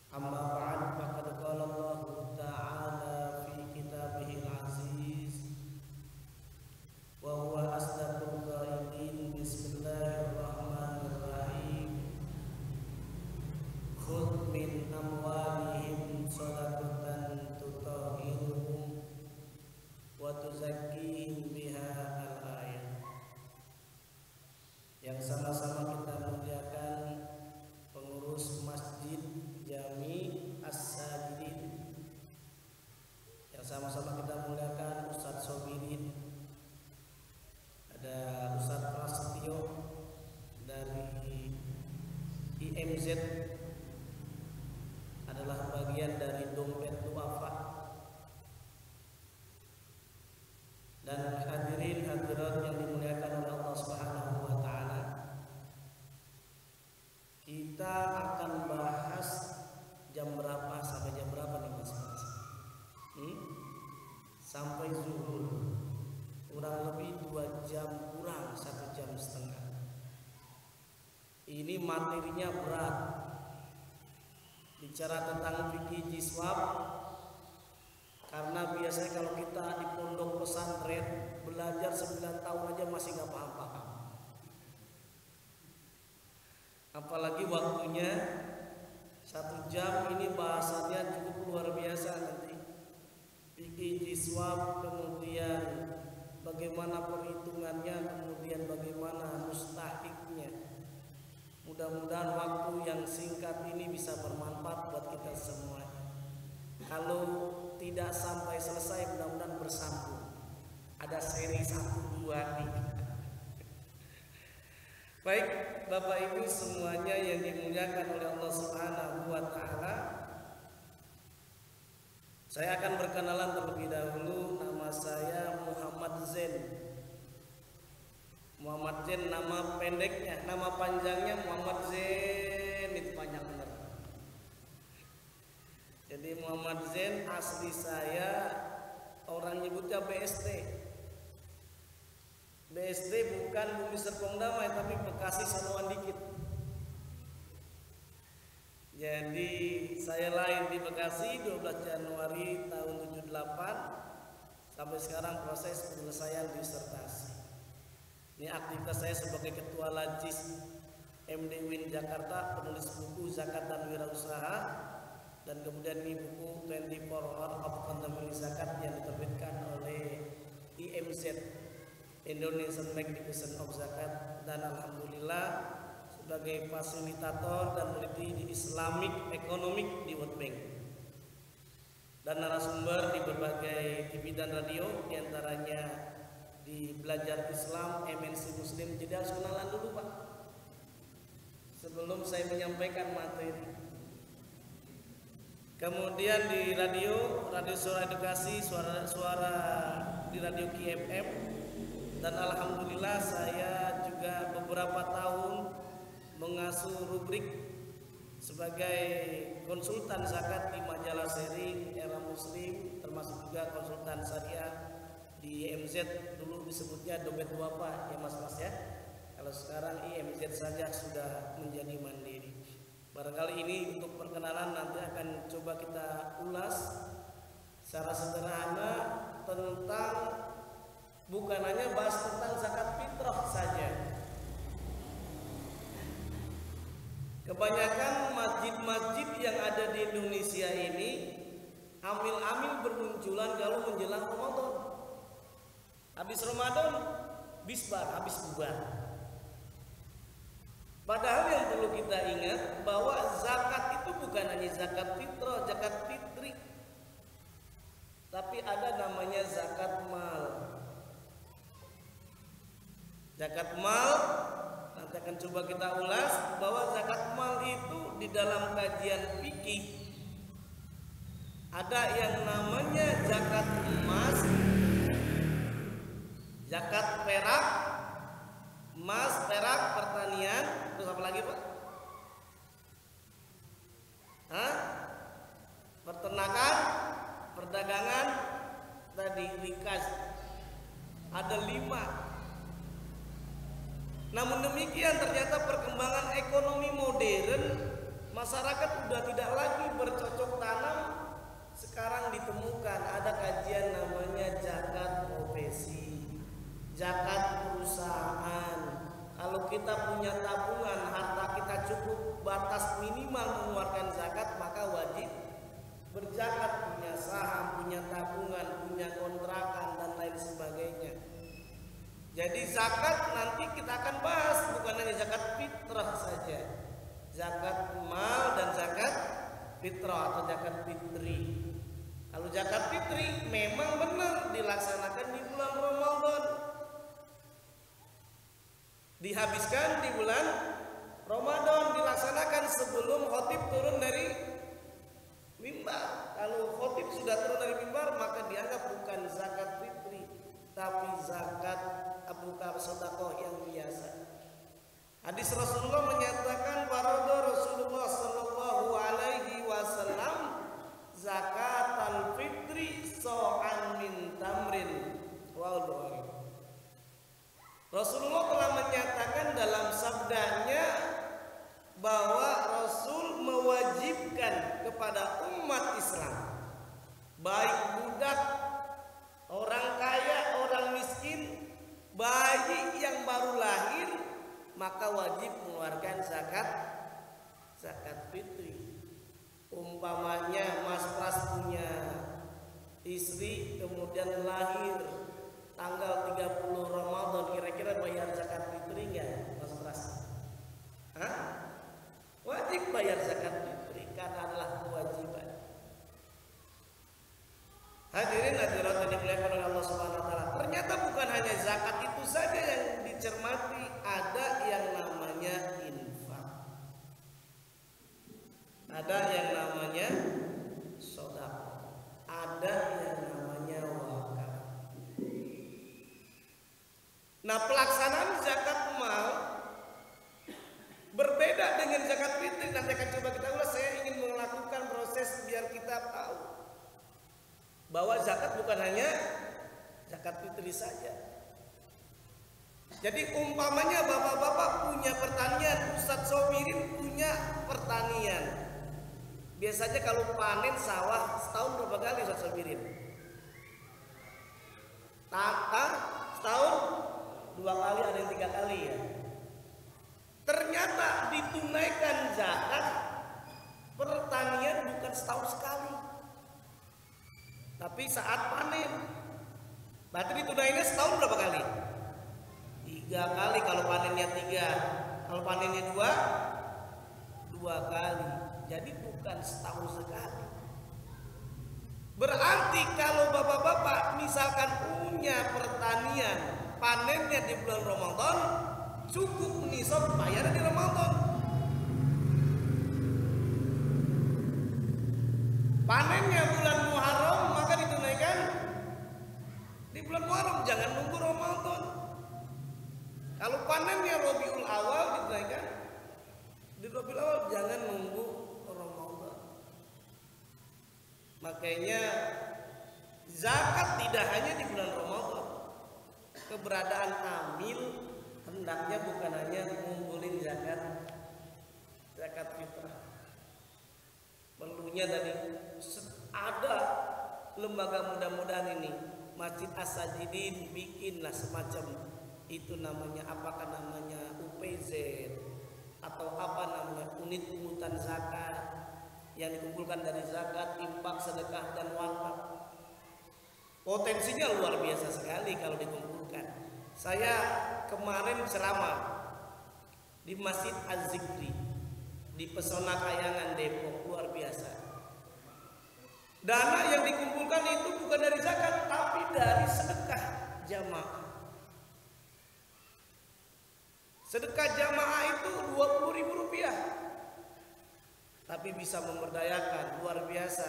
أما بعد فقد قال الله تعالى في كتابه العزيز وهو أصدق القائلين بسم الله الرحمن الرحيم خذ من أموالهم صدقة تطهرهم وتزكيهم بها al-ayat. Yang sama-sama kita muliakan pengurus Masjid Jami As-Sajidin, yang sama-sama kita muliakan Ustadz Sobirin, ada Ustadz Prasetyo dari IMZ, adalah bagian dari Dompet Duafa, dan hadirin hadirat yang dimuliakan oleh Allah Subhanahu wa taala. Kita akan bahas jam berapa sampai jam berapa nih Mas? Sampai zuhur. Kurang lebih 2 jam kurang 1 jam setengah. Ini materinya berat. Bicara tentang fikih jiswab, karena biasanya kalau kita di pondok pesantren belajar 9 tahun aja masih nggak paham-paham. Apalagi waktunya 1 jam, ini bahasannya cukup luar biasa nanti. Fikih jiswab, kemudian bagaimana perhitungannya, kemudian bagaimana mustahiknya. Mudah-mudahan waktu yang singkat ini bisa bermanfaat buat kita semua. Kalau tidak sampai selesai, mudah-mudahan bersambung. Ada seri 1-2 nih. Baik, Bapak Ibu semuanya yang dimuliakan oleh Allah Subhanahu wa taala. Saya akan berkenalan terlebih dahulu. Nama saya Muhammad Zain. Muhammad Zain nama pendeknya, nama panjangnya Muhammad Zain, itu panjang benar. Jadi Muhammad Zain asli saya, orang nyebutnya BST. BST bukan Bumi Serpong Damai, tapi Bekasi Sanuan dikit. Jadi saya lahir di Bekasi 12 Januari tahun 78. Sampai sekarang proses penyelesaian disertasi. Ini aktivitas saya sebagai Ketua Lajis MD UIN Jakarta, penulis buku Zakat dan Wirausaha, dan kemudian ini buku 24 Hours of Contemporary Zakat yang diterbitkan oleh IMZ, Indonesian Magnificent of Zakat, dan alhamdulillah sebagai fasilitator dan peneliti di Islamic Economic di World Bank, dan narasumber di berbagai TV dan radio, diantaranya di Belajar Islam MNC Muslim. Jadi harus kenalan dulu Pak sebelum saya menyampaikan materi. Kemudian di radio Suara Edukasi, suara di radio KFM, dan alhamdulillah saya juga beberapa tahun mengasuh rubrik sebagai konsultan zakat di majalah Seri Era Muslim, termasuk juga konsultan syariah di IMZ, dulu disebutnya Dompet Duafa ya Mas ya. Kalau sekarang IMZ saja sudah menjadi mandiri. Barangkali ini untuk perkenalan, nanti akan coba kita ulas secara sederhana tentang, bukan hanya bahas tentang zakat fitrah saja. Kebanyakan masjid-masjid yang ada di Indonesia ini amil-amil bermunculan kalau menjelang Ramadan. Habis Ramadan bisbar, habis bubar. Padahal yang perlu kita ingat bahwa zakat itu bukan hanya zakat fitrah, zakat fitri, tapi ada namanya zakat mal. Zakat mal nanti akan coba kita ulas, bahwa zakat mal itu di dalam kajian fikih ada yang namanya zakat emas, zakat perak, emas, perak, pertanian, terus apa lagi Pak? Peternakan, perdagangan, tadi rikas. Ada 5. Namun demikian ternyata perkembangan ekonomi modern masyarakat udah tidak lagi bercocok tanam. Sekarang ditemukan ada kajian namanya zakat profesi, zakat perusahaan. Kalau kita punya tabungan, harta kita cukup batas minimal mengeluarkan zakat, maka wajib berzakat. Punya saham, punya tabungan, punya kontrakan dan lain sebagainya. Jadi zakat nanti kita akan bahas, bukan hanya zakat fitrah saja, zakat mal dan zakat fitrah atau zakat fitri. Kalau zakat fitri memang benar dilaksanakan di bulan Ramadan, dihabiskan di bulan Ramadan, dilaksanakan sebelum khotib turun dari mimbar. Kalau khotib sudah turun dari mimbar, maka dianggap bukan zakat fitri, tapi zakat bukan sedekah yang biasa. Hadis Rasulullah menyatakan farada Rasulullah sallallahu alaihi wasallam zakat al-fitri sa'an min tamrin. Wal Bukhari. Rasulullah telah menyatakan dalam sabdanya bahwa Rasul mewajibkan kepada umat Islam, baik budak, orang kaya, orang miskin, bayi yang baru lahir, maka wajib mengeluarkan zakat fitri. Umpamanya Mas Pras punya istri kemudian lahir tanggal 30 Ramadan, kira-kira bayar zakat fitri enggak Mas Pras? Hah? Wajib bayar zakat fitri karena adalah kewajiban. Hadirin hadirat yang dimuliakan oleh Allah Subhanahu wa taala. Ternyata bukan hanya zakat itu saja yang dicermati, ada yang namanya infak. Ada yang namanya sedekah. Ada yang namanya wakaf. Nah, pelaksanaan zakat mal berbeda dengan zakat fitri. Nanti akan coba kita ulas. Saya ingin melakukan proses biar kita tahu bahwa zakat bukan hanya zakat fitri saja. Jadi umpamanya bapak-bapak punya pertanian, Ustadz Sobirin punya pertanian. Biasanya kalau panen sawah setahun berapa kali Ustadz Sobirin? Setahun 2 kali, ada yang 3 kali ya. Ternyata ditunaikan zakat pertanian bukan setahun sekali, tapi saat panen. Berarti ditunainya setahun berapa kali? 3 kali kalau panennya 3. Kalau panennya 2 kali. Jadi bukan setahun sekali. Berarti kalau bapak-bapak misalkan punya pertanian, panennya di bulan Ramadan, cukup nisab bayar di Ramadan. Panennya bulan Muharram, maka ditunaikan di bulan Muharram, jangan nunggu Ramadan. Kalau panennya Rabiul Awal, ditunaikan di Rabiul Awal, jangan nunggu Ramadan. Makanya zakat tidak hanya di bulan Ramadan. Keberadaan amil hendaknya bukan hanya ngumpulin zakat fitrah. Perlunya tadi ada lembaga, mudah-mudahan ini Masjid As-Sajidin bikinlah semacam itu, namanya apakah namanya UPZ atau apa namanya, unit pungutan zakat yang dikumpulkan dari zakat, infak, sedekah dan wakaf. Potensinya luar biasa sekali kalau dikumpulkan. Saya kemarin ceramah di Masjid Az-Zikri di Pesona Kayangan Depok, luar biasa. Dana yang dikumpulkan itu bukan dari zakat, tapi dari sedekah jamaah. Sedekah jamaah itu Rp20.000, tapi bisa memberdayakan, luar biasa.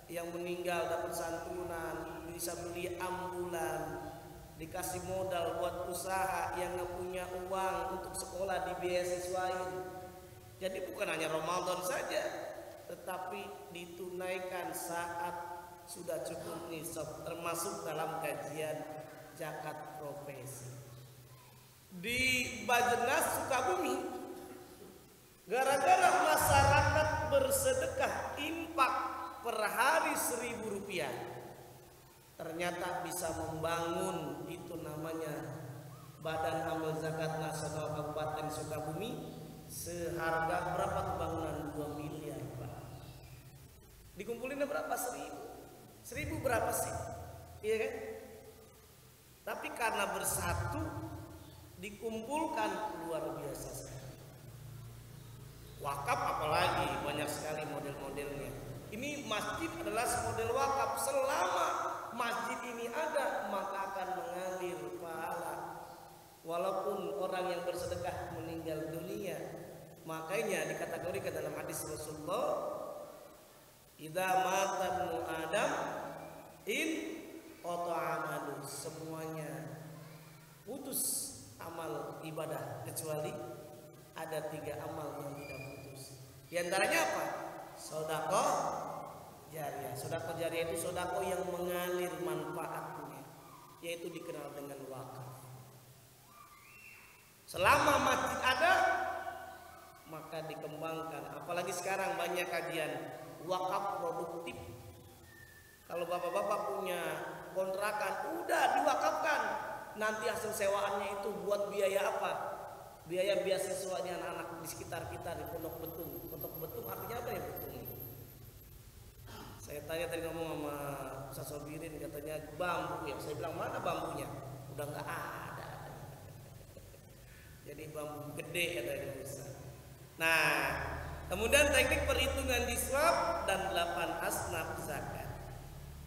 Yang meninggal dapat santunan, bisa beli ambulan, dikasih modal buat usaha, yang nggak punya uang untuk sekolah dibeasiswain. Jadi bukan hanya Ramadan saja, tetapi ditunaikan saat sudah cukup nisab, termasuk dalam kajian zakat profesi. Di Bajenas Sukabumi, gara-gara masyarakat bersedekah infak per hari 1.000 rupiah, ternyata bisa membangun itu namanya Badan Amal Zakat Nasional Kabupaten Sukabumi seharga berapa tuh bangunan? 2 miliar Pak. Dikumpulinnya berapa? 1.000 berapa sih? Iya kan? Tapi karena bersatu dikumpulkan luar biasa sekali. Wakaf apalagi banyak sekali model-modelnya. Ini masjid adalah model wakaf. Selama masjid ini ada maka akan mengalir pahala. Walaupun orang yang bersedekah meninggal dunia, makanya dikategorikan dalam hadis Rasulullah, idza mata ibnu Adam in qata'a semuanya putus amal ibadah kecuali ada 3 amal yang tidak putus. Di antaranya apa? Sedekah jariah. Sedekah jariah itu sedekah yang mengalir manfaatnya, yaitu dikenal dengan wakaf. Selama masjid ada maka dikembangkan. Apalagi sekarang banyak kajian wakaf produktif. Kalau bapak-bapak punya kontrakan udah diwakafkan, nanti hasil sewaannya itu buat biaya apa? Biaya beasiswanya anak-anak di sekitar kita di Pondok Betung. Pondok Betung artinya apa ya Betung ini? Saya tanya tadi ngomong sama Ustaz Sobirin, katanya bambu ya. Saya bilang mana bambunya? Udah nggak ada. Jadi bambu gede katanya Ustaz. Nah, kemudian teknik perhitungan nisab dan 8 asnaf zakat.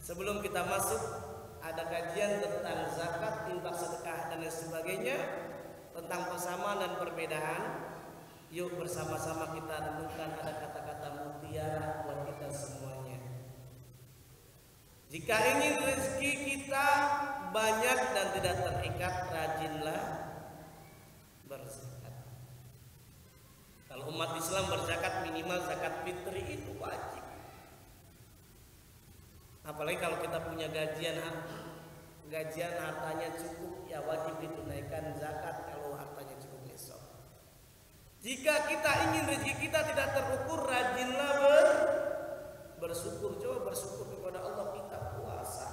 Sebelum kita masuk, ada kajian tentang zakat, infak, sedekah dan lain sebagainya, tentang persamaan dan perbedaan. Yuk bersama-sama kita renungkan, ada kata-kata mutiara buat kita semuanya. Jika ingin rezeki kita banyak dan tidak terikat, rajinlah berzakat. Kalau umat Islam berzakat minimal zakat fitri itu wajib. Apalagi kalau kita punya gajian hartanya cukup, ya wajib ditunaikan zakat kalau hartanya cukup nisab. Jika kita ingin rezeki kita tidak terukur, rajinlah bersyukur. Coba bersyukur kepada Allah, kita puasa.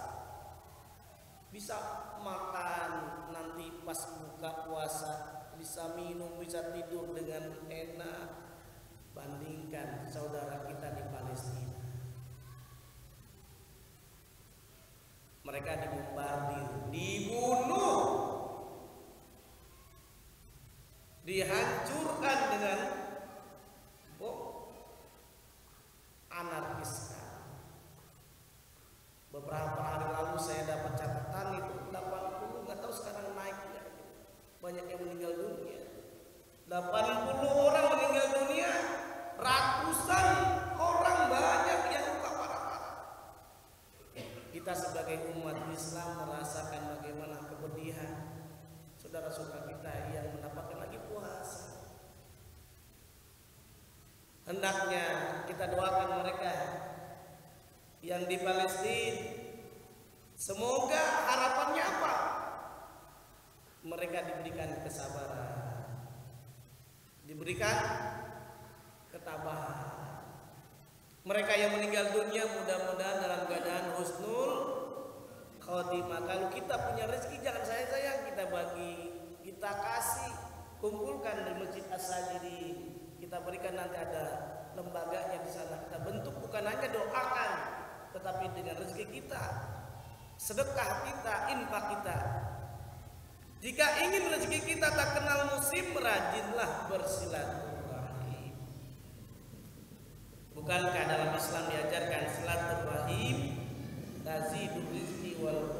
Bisa makan nanti pas buka puasa, bisa minum, bisa tidur dengan enak. Bandingkan saudara kita di Palestina, mereka dibombardir, dibunuh, dihancurkan dengan bom anarkis. Beberapa hari lalu saya dapat catatan itu 80, nggak tahu sekarang naik ya. Banyak yang meninggal dunia. 80 orang meninggal dunia, ratusan orang banyak yang luka parah-parah. Kita sebagai umat Islam merasakan bagaimana kepedihan saudara-saudara kita yang mendapatkan lagi puasa. Hendaknya kita doakan mereka yang di Palestina. Semoga harapannya apa? Mereka diberikan kesabaran, diberikan ketabahan. Mereka yang meninggal dunia mudah-mudahan dalam keadaan husnul khotimah. Kalau kita punya rezeki jangan sayang-sayang, kita bagi, kita kasih, kumpulkan di Masjid As-Sajidin. Kita berikan, nanti ada lembaganya di sana. Kita bentuk, bukan hanya doakan, tetapi dengan rezeki kita, sedekah kita, infak kita. Jika ingin rezeki kita tak kenal musim, rajinlah bersilaturahim. Bukankah dalam Islam diajarkan silaturahim tazidu rizqi wal